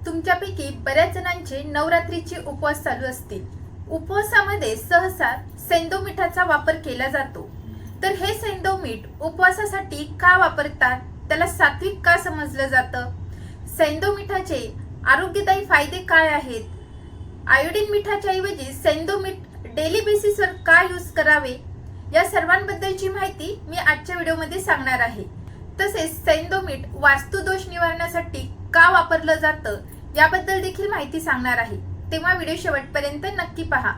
तुमच्यापैकी बऱ्याच जणांचे नवरात्रीचे उपवास चालू असतील। उपवासामध्ये सहसा सैंधव मीठाचा वापर केला जातो। तर हे सैंधव मीठ उपवासासाठी का वापरतात, त्याला सात्विक का समजलं जातं, सैंधव मीठाचे आरोग्यदायी फायदे काय आहेत, आयोडीन मिठाच्या ऐवजी सैंधव मीठ डेली बेसिसवर का यूज करावे, या सर्वांबद्दलची माहिती मी आजच्या व्हिडिओमध्ये सांगणार आहे। तसेच सैंधव मीठ वास्तुदोष निवारणासाठी का वापरलं जातं याबद्दल देखील माहिती सांगणार आहे। तेव्हा व्हिडिओ शेवटपर्यंत नक्की पहा।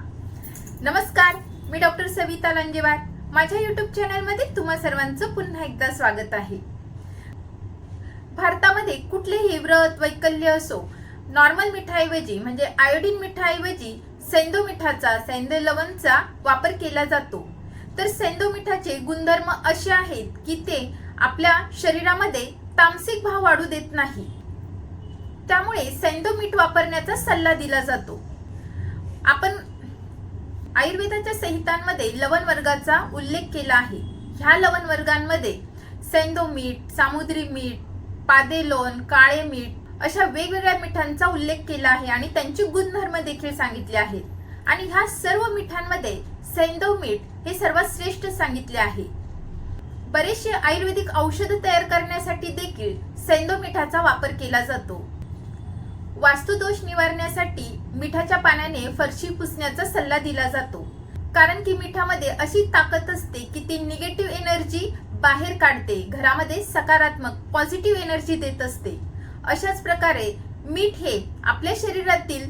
नमस्कार, मी डॉक्टर सविता लांजेवार। माझ्या YouTube चॅनलमध्ये तुम्हा सर्वांचं पुन्हा एकदा स्वागत आहे। भारतामध्ये कुठलेही व्रत वैकल्य असो, नॉर्मल मिठाऐवजी म्हणजे आयोडीन मिठाऐवजी सैंधव मिठाचा सैंधव लवणचा वापर केला जातो। तर सैंधव मिठाचे गुणधर्म असे आहेत की ते आपल्या शरीरामध्ये तामसिक भाव वाढू देत नाही, त्यामुळे सैंधव मीठ वापरण्याचा सल्ला दिला जातो। आपण आयुर्वेदाच्या संहितांमध्ये लवण वर्गाचा उल्लेख केला आहे। ह्या लवण वर्गांमध्ये सैंधव मीठ, सामुद्री मीठ, पादेलोन, काळे मीठ अशा वेगवेगळ्या मिठांचा उल्लेख केला आहे आणि त्यांचे गुणधर्म देखील सांगितले आहेत। आणि ह्या सर्व मिठांमध्ये सैंधव मीठ हे सर्वात श्रेष्ठ सांगितले आहे। बरेचसे आयुर्वेदिक औषध तयार करण्यासाठी देखील सैंधव मिठाचा वापर केला जातो। वास्तुदोष निवारण्यासाठी मिठाच्या पाण्याने फरशी पुसण्याचा सल्ला दिला जातो, कारण की मिठामध्ये अशी ताकद असते की ती निगेटिव्ह एनर्जी बाहेर काढते, घरामध्ये सकारात्मक पॉझिटिव्ह एनर्जी देत असते। अशाच प्रकारे मीठ हे आपल्या शरीरातील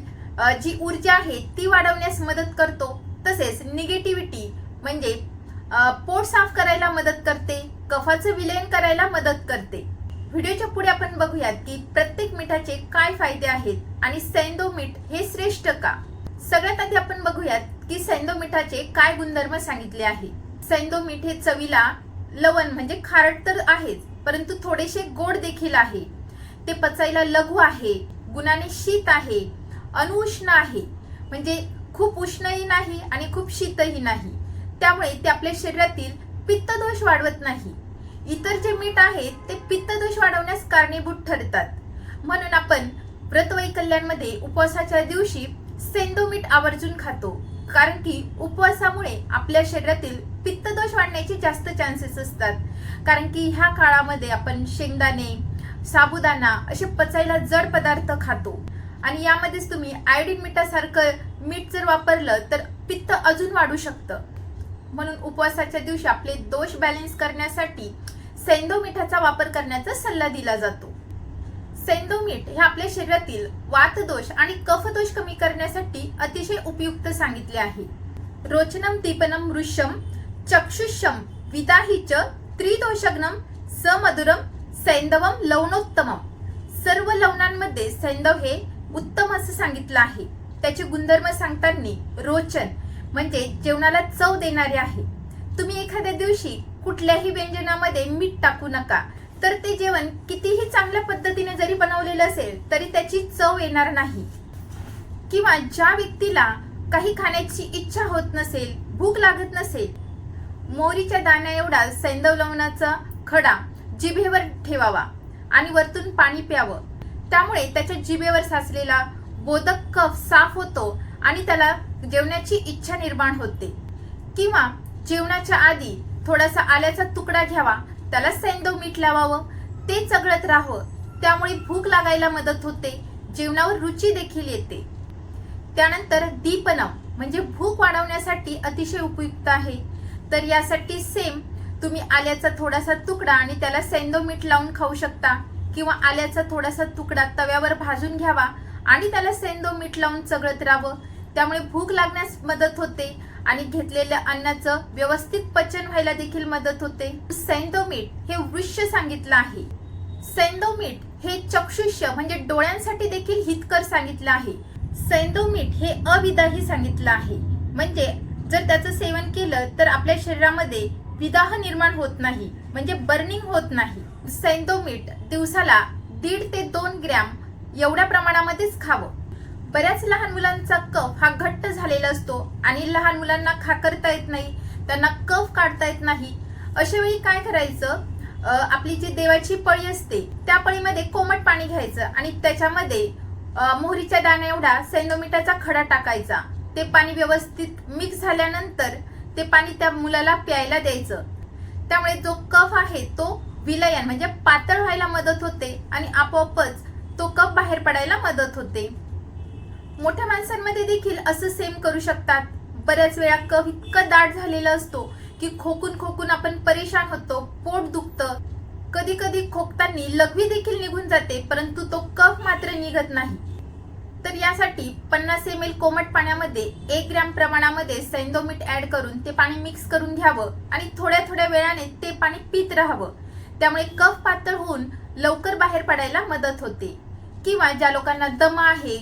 जी ऊर्जा आहे ती वाढवण्यास मदत करतो। तसेच निगेटिव्हिटी म्हणजे पोट साफ करायला मदत करते, कफाचं विलयन करायला मदत करते। व्हिडिओच्या पुढे आपण बघूयात की प्रत्येक मिठाचे काय फायदे आहेत आणि सैंधव मीठ हे श्रेष्ठ का। सगळ्यात आधी आपण बघूयात की सैंधव मिठाचे काय गुणधर्म सांगितले आहे। सैंधव मीठ हे चवीला लवण म्हणजे खारट तर आहेच, परंतु थोडेसे गोड देखील आहे। ते पचायला लघु आहे, गुणाने शीत आहे, अनुउष्ण आहे, म्हणजे खूप उष्णही नाही आणि खूप शीतही नाही, त्यामुळे ते आपल्या शरीरातील पित्तदोष वाढवत नाही। इतर जे मीठ आहेत ते पित्तदोष वाढवण्यास कारणीभूत ठरतात, म्हणून आपण व्रतवैकल्यांमध्ये उपवासाच्या दिवशी सैंधव मीठ आवर्जून खातो, कारण की उपवासामुळे आपल्या शरीरातील पित्तदोष वाढण्याचे जास्त चान्सेस असतात। कारण की ह्या काळामध्ये आपण शेंगदाणे, साबुदाणा असे पचायला जड पदार्थ खातो आणि यामध्येच तुम्ही आयोडीन मिठासारखं मीठ जर वापरलं तर पित्त अजून वाढू शकतं। म्हणून उपवासाच्या दिवशी आपले दोष बॅलन्स करण्यासाठी सैंधव मिठाचा वापर करण्याचा सल्ला दिला जातो। सैंधव मीठ हे आपल्या शरीरातील वातदोष आणि कफदोष कमी करण्यासाठी अतिशय उपयुक्त सांगितले आहे। रोचनम दीपनम वृषम चक्षुषम विदाहिच त्रिदोषग्नम समधुरम सैंधवम लवणोत्तमम। सर्व लवणांमध्ये सैंधव हे उत्तम असं सांगितलं आहे। त्याचे गुणधर्म सांगताना रोचन म्हणजे जेवणाला चव देणारे आहे। तुम्ही एखाद्या दिवशी कुठल्याही व्यंजनामध्ये मीठ टाकू नका, तर ते जेवण कितीही चांगल्या पद्धतीने जरी बनवलेलं असेल तरी त्याची चव येणार नाही। किंवा ज्या व्यक्तीला काही खाण्याची इच्छा होत नसेल, भूक लागत नसेल, मोहरीच्या दाण्या एवढा सैंधव लवणाचा खडा जिभेवर ठेवावा आणि वरतून पाणी प्यावं, त्यामुळे त्याच्या जिभेवर साचलेला बोधक कफ साफ होतो आणि त्याला जेवणाची इच्छा निर्माण होते। किंवा जेवणाच्या आधी थोडासा आल्याचा तुकडा घ्यावा, त्याला सैंधव मीठ लावावं, ते चघळत राहावं, त्यामुळे भूक लागायला मदत होते, जेवणावर रुची देखील येते। त्यानंतर दीपनम म्हणजे भूक वाढवण्यासाठी अतिशय उपयुक्त आहे। तर यासाठी सेम तुम्ही आल्याचा थोडासा तुकडा आणि त्याला सैंधव मीठ लावून खाऊ शकता, किंवा आल्याचा थोडासा तुकडा तव्यावर भाजून घ्यावा आणि त्याला सैंधव मीठ लावून चघळत राहावं, त्यामुळे भूक लागण्यास मदत होते आणि घेतलेल्या अन्नाचं व्यवस्थित पचन व्हायला देखील मदत होते। सैंधव मीठ हे वृक्ष सांगितलं आहे। सैंधव मीठ हे चक्षुष्य म्हणजे डोळ्यांसाठी देखील हितकर सांगितलं आहे। सैंधव मीठ हे अविदाही सांगितलं आहे, म्हणजे जर त्याचं सेवन केलं तर आपल्या शरीरामध्ये विदाह निर्माण होत नाही, म्हणजे बर्निंग होत नाही। सैंधव मीठ दिवसाला 1.5 ते 2 ग्रॅम एवढ्या प्रमाणामध्येच खावं। बऱ्याच लहान मुलांचा कफ हा घट्ट झालेला असतो आणि लहान मुलांना खाकरता येत नाही, त्यांना कफ काढता येत नाही। अशा वेळी काय करायचं, आपली जी देवाची पळी असते त्या पळीमध्ये कोमट पाणी घ्यायचं आणि त्याच्यामध्ये मोहरीच्या दाण्या एवढा सैंधव मिठाचा खडा टाकायचा. ते पाणी व्यवस्थित मिक्स झाल्यानंतर ते पाणी त्या मुलाला प्यायला द्यायचं. त्यामुळे जो कफ आहे तो विलयन म्हणजे पातळ व्हायला मदत होते आणि आपोआपच तो कफ बाहेर पडायला मदत होते. मोठ्या माणसांमध्ये देखील असं सेम करू शकतात. बऱ्याच वेळा कफ इतका दाट झालेला असतो की खोकून खोकून आपण परेशान होतो, पोट दुखतं, कधी कधी खोकताना लघवी देखील निघून जाते, परंतु तो कफ मात्र निघत नाही. तर यासाठी 50 ml कोमट पाण्यामध्ये 1 ग्रॅम प्रमाणामध्ये सैंधव मीठ ऍड करून ते पाणी मिक्स करून घ्यावं आणि थोड्या थोड्या वेळाने ते पाणी पित राहावं. त्यामुळे कफ पातळ होऊन लवकर बाहेर पडायला मदत होते. किंवा ज्या लोकांना दमा आहे,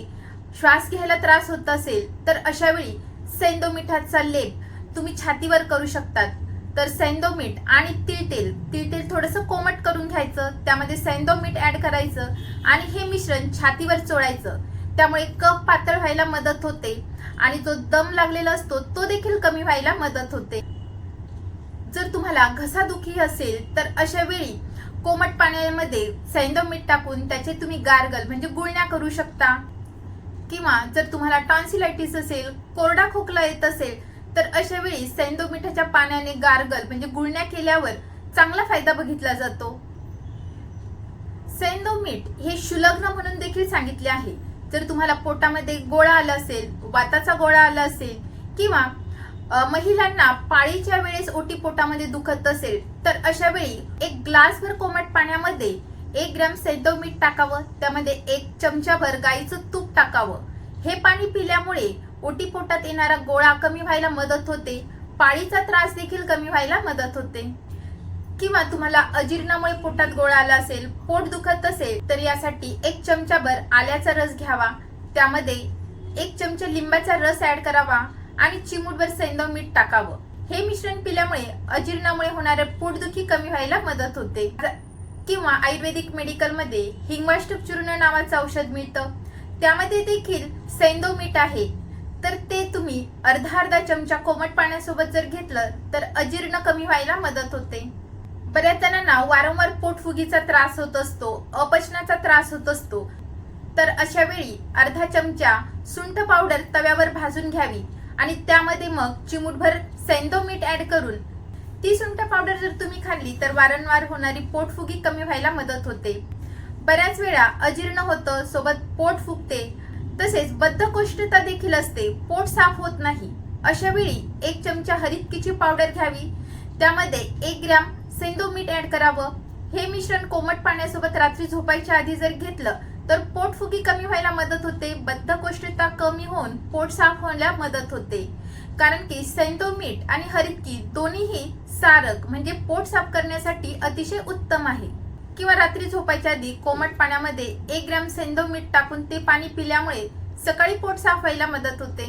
श्वास घ्यायला त्रास होत असेल तर अशा वेळी सैंधव मिठाचा लेप तुम्ही छातीवर करू शकतात. तर सैंधव मीठ आणि तिळतेल थोडंसं कोमट करून घ्यायचं, त्यामध्ये सैंधव मीठ ऍड करायचं आणि हे मिश्रण छातीवर चोळायचं. त्यामुळे कफ पातळ व्हायला मदत होते आणि जो दम लागलेला असतो तो देखील कमी व्हायला मदत होते. जर तुम्हाला घसादुखी असेल तर अशा वेळी कोमट पाण्यामध्ये सैंधव मीठ टाकून त्याचे तुम्ही गार्गल म्हणजे गुळण्या करू शकता. किंवा जर तुम्हाला टॉन्सिलायटिस असेल, कोरडा खोकला येत असेल तर अशा वेळी सैंधव मिठाच्या पाण्याने गार्गल म्हणजे गुळण्या केल्यावर चांगला फायदा बघितला जातो. सैंधव मीठ हे शुलग्न म्हणून देखील सांगितले आहे. जर तुम्हाला पोटामध्ये गोळा आला असेल, वाताचा गोळा आला असेल किंवा महिलांना पाळीच्या वेळेस ओटी पोटामध्ये दुखत असेल तर अशा वेळी 1 ग्लासभर कोमट पाण्यामध्ये 1 ग्रॅम सैंधव मीठ टाकावं, त्यामध्ये 1 चमचाभर गाईचं तूप टाकावं. हे पाणी पिल्यामुळे ओटी पोटात येणारा गोळा कमी व्हायला मदत होते, पाळीचा त्रास देखील कमी व्हायला मदत होते. किंवा तुम्हाला अजीर्णामुळे पोटात गोळा आला असेल, पोट दुखत असेल तर यासाठी 1 चमचाभर आल्याचा रस घ्यावा, त्यामध्ये 1 चमचा लिंबाचा रस ऍड करावा आणि चिमूटभर सैंधव मीठ टाकावं. हे मिश्रण पिल्यामुळे अजीर्णामुळे होणारे पोटदुखी कमी व्हायला मदत होते. किंवा आयुर्वेदिक मेडिकल मध्ये हिंगवाष्टक चूर्ण नावाचं औषध मिळतं, त्यामध्ये देखील सैंधव मीठ आहे. तर ते तुम्ही अर्धा चमचा कोमट पाण्यासोबत जर घेतलं तर अजीर्ण कमी व्हायला मदत होते. बऱ्याच जणांना वारंवार पोटफुगीचा त्रास होत असतो, अपचनाचा त्रास होत असतो, तर अशा वेळी अर्धा चमचा सुंठ पावडर तव्यावर भाजून घ्यावी आणि त्यामध्ये मग चिमूटभर सैंधव मीठ ऍड करून ती सुंठ पावडर जर तुम्ही खाल्ली तर वारंवार होणारी पोटफुगी कमी व्हायला मदत होते. बऱ्याच वेळा अजीर्ण होतं, सोबत पोट फुगते, तसेच बद्धकोष्ठता देखील असते, पोट साफ होत नाही. अशा वेळी 1 चमचा हरितकीची पावडर घ्यावी, त्यामध्ये 1 ग्रॅम सैंधव मीठ ऍड करावं. हे मिश्रण कोमट पाण्यासोबत रात्री झोपायच्या आधी जर घेतलं तर पोटफुगी कमी व्हायला मदत होते, बद्धकोष्ठता कमी होऊन पोट साफ व्हायला मदत होते. कारण की सैंधव मीठ आणि हरितकी दोन्हीही सारक म्हणजे पोट साफ करण्यासाठी अतिशय उत्तम आहे. किंवा रात्री झोपायच्या आधी कोमट पाण्यामध्ये 1 ग्रॅम सैंधव मीठ टाकून ते पाणी पिल्यामुळे सकाळी पोट साफ व्हायला मदत होते.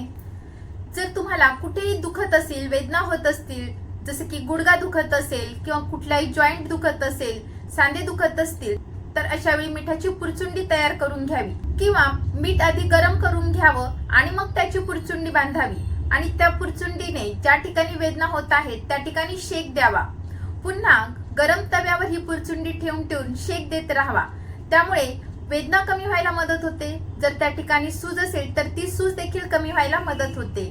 जर तुम्हाला कुठेही दुखत असेल, वेदना होत असतील, जसं की गुडघा दुखत असेल किंवा कुठलाही जॉईंट दुखत असेल, सांधे दुखत असतील तर अशा वेळी मिठाची पुरचुंडी तयार करून घ्यावी. किंवा मीठ आधी गरम करून घ्यावं आणि मग त्याची पुरचुंडी बांधावी आणि त्या पुरचुंडीने ज्या ठिकाणी वेदना होत आहेत त्या ठिकाणी शेक द्यावा. पुन्हा गरम तव्यावर ही पुरचुंडी ठेवून शेक देत राहावा. त्यामुळे वेदना कमी व्हायला मदत होते. जर त्या ठिकाणी सूज असेल तर ती सूज देखील कमी व्हायला मदत होते.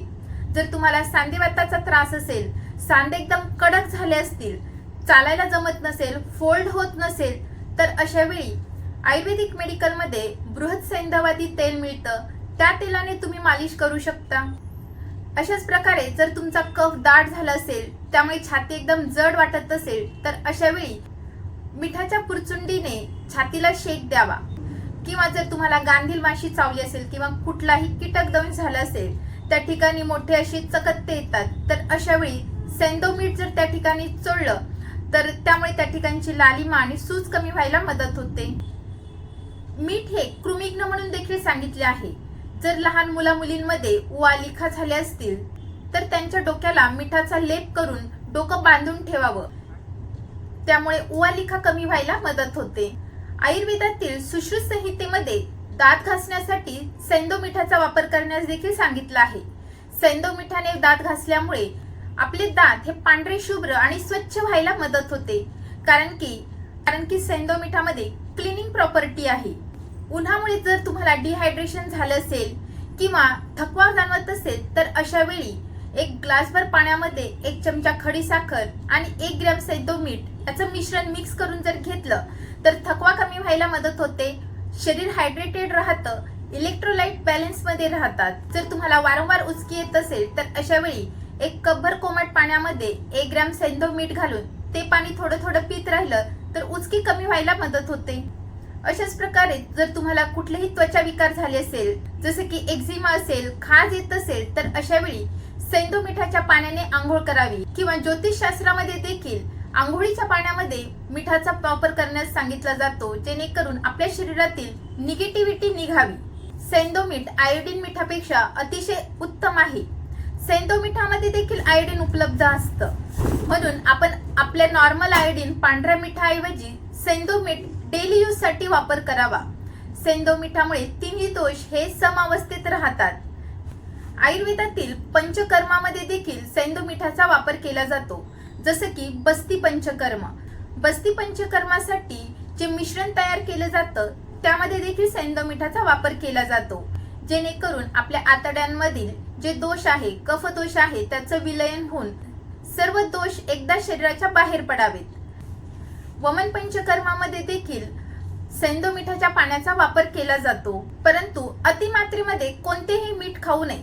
जर तुम्हाला सांधेवाताचा त्रास असेल, सांधे एकदम कडक झाले असतील, चालायला जमत नसेल, फोल्ड होत नसेल तर अशा वेळी आयुर्वेदिक मेडिकल मध्ये बृहत सैंधवादी तेल मिळतं, त्या तेलाने तुम्ही मालिश करू शकता. अशाच प्रकारे जर तुमचा कफ दाट झाला असेल, त्यामुळे छाती एकदम जड वाटत असेल तर अशा वेळी मिठाच्या पुरचुंडीने छातीला शेक द्यावा. किंवा जर तुम्हाला गांधील माशी चावली असेल किंवा कुठलाही कीटक दंश झाला असेल, त्या ठिकाणी मोठे अशी चकत्ते येतात, तर अशा वेळी सैंधव मीठ जर त्या ठिकाणी चोळलं तर त्यामुळे त्या ठिकाणची लालिमा आणि सूज कमी व्हायला मदत होते. मीठ हे कृमिघ्न म्हणून देखील सांगितले आहे. जर लहान मुला मुलींमध्ये उआलिखा झाले असतील तर त्यांच्या डोक्याला मिठाचा लेप करून डोकं बांधून ठेवावं, त्यामुळे उआलिखा कमी व्हायला मदत होते. आयुर्वेदातील सुश्रुत संहितेमध्ये दात घासण्यासाठी सैंधव मिठाचा वापर करण्यास देखील सांगितलं आहे. सैंधव मिठाने दात घासल्यामुळे आपले दात हे पांढरे शुभ्र आणि स्वच्छ व्हायला मदत होते. कारण की सैंधव मिठामध्ये क्लिनिंग प्रॉपर्टी आहे. उन्हामुळे जर तुम्हाला डिहायड्रेशन झालं असेल किंवा थकवा जाणवत असेल तर अशा वेळी 1 ग्लासभर पाण्यामध्ये 1 चमचा खडी साखर आणि 1 ग्रॅम सैंधव मीठ याचं मिश्रण मिक्स करून जर घेतलं तर थकवा कमी व्हायला मदत होते, शरीर हायड्रेटेड राहतं, इलेक्ट्रोलाइट बॅलन्स मध्ये राहतात। जर तुम्हाला वारंवार उचकी येत असेल तर अशा वेळी 1 कपभर कोमट पाण्यामध्ये 1 ग्रॅम सैंधव मीठ घालून ते पाणी थोडं थोडं पित राहिलं तर उचकी कमी व्हायला मदत होते। अशाच प्रकारे जर तुम्हाला कुठलेही त्वचा विकार झाले असेल, जसे की एक्झिमा असेल, खाज येत असेल तर अशा वेळी सैंधव मिठाच्या पाण्याने आंघोळ करावी किंवा ज्योतिषशास्त्रामध्ये देखील आंघोळीच्या पाण्यामध्ये मिठाचा वापर करण्यास सांगितला जातो, जेणेकरून आपल्या शरीरातील निगेटिव्हिटी निघावी। सैंधव मीठ आयोडीन मिठापेक्षा अतिशय उत्तम आहे। सैंधव मिठामध्ये देखील आयोडीन उपलब्ध असतं, म्हणून आपण आपल्या नॉर्मल आयोडीन पांढऱ्या मिठाऐवजी सैंधव मीठ डेली यूज साठी वापर करावा। सैंधव मिठामुळे तिन्ही दोष हे समावस्थेत राहतात। आयुर्वेदातील पंचकर्मामध्ये देखील सैंधव मिठाचा वापर केला जातो, जसे की बस्ती पंचकर्म। बस्ती पंचकर्मासाठी जे मिश्रण तयार केलं जातं त्यामध्ये देखील सैंधव मिठाचा वापर केला जातो, जेणेकरून आपल्या आतड्यांमधील जे दोष आहे, कफ दोष आहे, त्याचं विलयन होऊन सर्व दोष एकदा शरीराच्या बाहेर पडावेत। वमन पंचकर्मामध्ये देखील सैंधव मिठाच्या पाण्याचा वापर केला जातो, परंतु अतिमात्रेमध्ये कोणतेही मीठ खाऊ नये।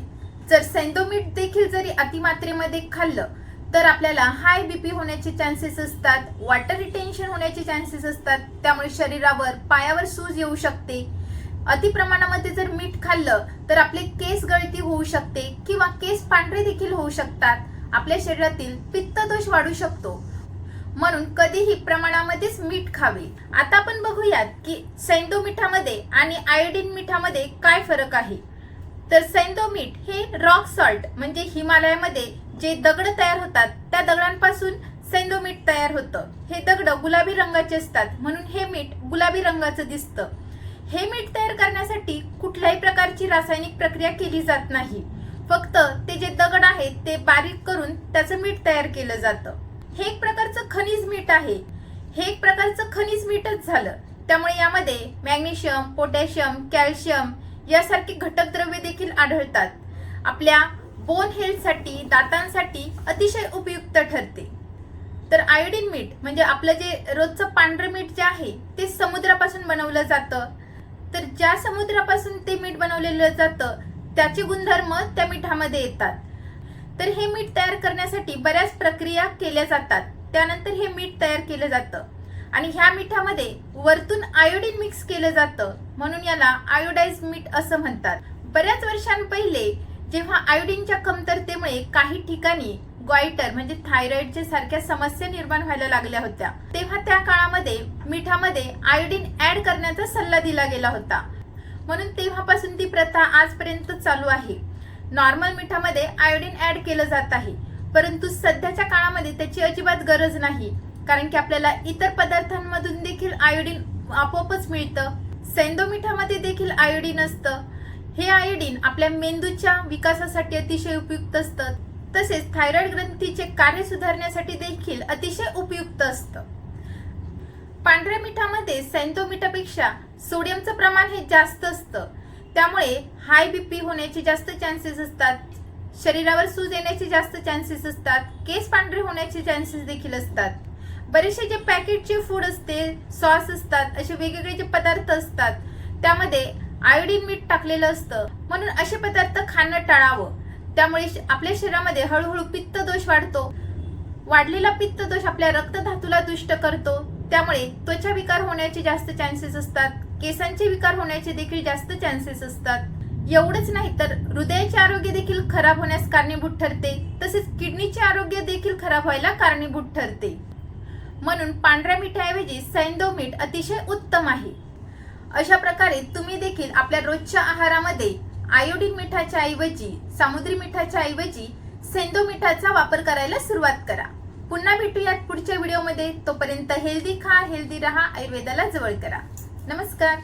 जर सैंधव मीठ देखील जरी अतिमात्रेमध्ये खाल्लं तर आपल्याला हाय बीपी होण्याचे चान्सेस असतात, वॉटर रिटेन्शन होण्याचे चान्सेस असतात, त्यामुळे शरीरावर पायावर सूज येऊ शकते। अति प्रमाणामध्ये जर मीठ खाल्लं तर आपले केस गळती होऊ शकते किंवा केस पांढरे देखील होऊ शकतात, आपल्या शरीरातील पित्त दोष वाढू शकतो, म्हणून कधीही प्रमाणामध्येच मीठ खावे। आता आपण बघूयात की सैंधव मिठामध्ये आणि आयोडीन मिठामध्ये काय फरक आहे। तर सैंधव मीठ हे रॉक सॉल्ट म्हणजे हिमालयामध्ये जे दगड तयार होतात त्या दगडांपासून सैंधव मीठ तयार होतं। हे दगड गुलाबी रंगाचे असतात, म्हणून हे मीठ गुलाबी रंगाचं दिसतं। हे मीठ तयार करण्यासाठी कुठल्याही प्रकारची रासायनिक प्रक्रिया केली जात नाही, फक्त ते जे दगड आहेत ते बारीक करून त्याचं मीठ तयार केलं जातं। हे एक प्रकारचं खनिज मीठ आहे, हे एक प्रकारचं खनिज मीठच झालं, त्यामुळे यामध्ये मॅग्नेशियम, पोटॅशियम, कॅल्शियम यासारखे घटक द्रव्ये देखील आढळतात। आपल्या बोन हेल्थसाठी, दातांसाठी अतिशय उपयुक्त ठरते। तर आयोडीन मीठ म्हणजे आपलं जे रोजचं पांढरं मीठ जे आहे ते समुद्रापासून बनवलं जातं, तर ज्या समुद्रापासून ते मीठ बनवलेलं जातं त्याचे गुणधर्म त्या मिठामध्ये येतात। तर हे मीठ तयार करण्यासाठी बऱ्याच प्रक्रिया केल्या जातात, त्यानंतर हे मीठ तयार केलं जातं आणि ह्या मिठामध्ये वरतून आयोडीन मिक्स केलं जातं, म्हणून याला आयोडाइज्ड मीठ असं म्हणतात। बऱ्याच वर्षांपहिले जेव्हा आयोडीनच्या कमतरतेमुळे काही ठिकाणी गॉइटर म्हणजे थायरॉइडच्या सारख्या समस्या निर्माण व्हायला लागल्या होत्या, तेव्हा त्या काळामध्ये मिठामध्ये आयोडीन ऍड करण्याचा सल्ला दिला गेला होता, म्हणून तेव्हापासून ती प्रथा आजपर्यंत चालू आहे। नॉर्मल मिठामध्ये आयोडीन ऍड केलं जात आहे, परंतु सध्याच्या काळामध्ये त्याची अजिबात गरज नाही, कारण की आपल्याला इतर पदार्थांमधून देखील आयोडीन आपोआपच मिळतं। सैंधव मिठामध्ये देखील आयोडीन असतं। हे आयोडीन आपल्या मेंदूच्या विकासासाठी अतिशय उपयुक्त असतं, तसेच थायरॉइड ग्रंथीचे कार्य सुधारण्यासाठी देखील अतिशय उपयुक्त असतं। पांढऱ्या मिठामध्ये सैंधव मिठापेक्षा सोडियमचं प्रमाण हे जास्त असतं, त्यामुळे हाय बीपी होण्याचे जास्त चान्सेस असतात, शरीरावर सूज येण्याचे जास्त चान्सेस असतात, केस पांढरे होण्याचे चान्सेस देखील असतात। बरेचसे जे पॅकेटचे फूड असते, सॉस असतात, असे वेगवेगळे जे पदार्थ असतात त्यामध्ये आयोडीन मीठ टाकलेलं असतं, म्हणून असे पदार्थ खाणं टाळावं। त्यामुळे आपल्या शरीरामध्ये हळूहळू पित्त दोष वाढतो, वाढलेला पित्त दोष आपल्या रक्तधातूला दुष्ट करतो, त्यामुळे त्वचा विकार होण्याचे जास्त चान्सेस असतात, केसांचे विकार होण्याचे देखील जास्त चान्सेस असतात। एवढंच नाही तर हृदयाचे आरोग्य देखील खराब होण्यास कारणीभूत ठरते, तसेच किडनीचे आरोग्य देखील खराब व्हायला कारणीभूत ठरते। म्हणून पांढऱ्या मिठाऐवजी सैंधव मीठ अतिशय उत्तम आहे। अशा प्रकारे तुम्ही देखील आपल्या रोजच्या आहारामध्ये आयोडीन मिठाच्या ऐवजी, समुद्री मिठाच्या ऐवजी सैंधव मिठाचा वापर करायला सुरुवात करा। पुन्हा भेटूयात पुढच्या व्हिडिओमध्ये, तोपर्यंत हेल्दी खा, हेल्दी रहा, आयुर्वेदाला जवळ करा। नमस्कार।